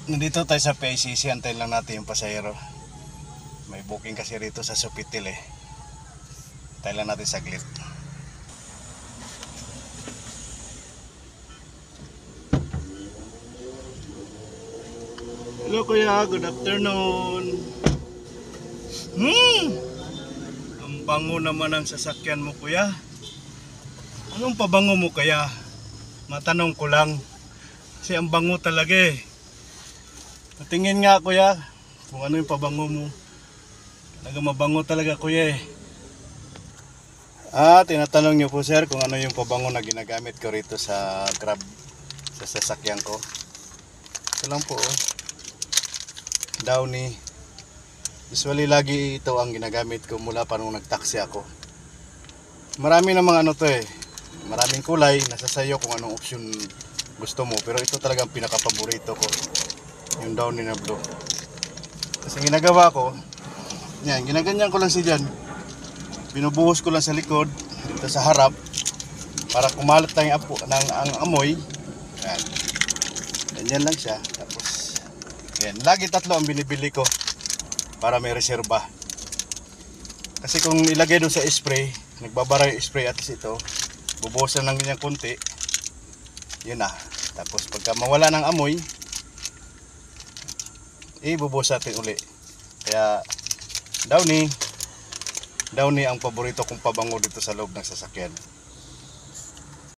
Nandito tayo sa PICC, antayin lang natin yung pasahero. May booking kasi rito sa Sofitel eh. Antayin lang natin saglit. Hello kuya, good afternoon. Ang bango naman ang sasakyan mo kuya. Anong pabango mo kaya? Matanong ko lang. Kasi ang bango talaga eh. Patingin nga kuya kung ano yung pabango mo. Talaga mabango talaga kuya eh. Tinatanong niyo po sir kung ano yung pabango na ginagamit ko rito sa Grab, sa sasakyan ko. Ito lang po oh. Downy. Usually lagi ito ang ginagamit ko mula pa nung nagtaksi ako. Marami namang ano to eh. Maraming kulay, nasa sayo kung anong option gusto mo. Pero ito talagang pinaka-paborito ko. Yung Downy na blue. Kasi ginagawa ko, yan, ginaganyan ko lang siya dyan. Binubuhos ko lang sa likod, dito sa harap, para kumalat lang ang amoy. Yan. Ganyan lang siya. Tapos, yan. Lagi tatlo ang binibili ko para may reserba. Kasi kung ilagay doon sa spray, nagbabara yung spray at ito, bubuhusan lang ganyan konti. Yun na. Tapos pagka mawala ng amoy, ibubuhos natin uli. Kaya Downy ang paborito kong pabango dito sa loob ng sasakyan.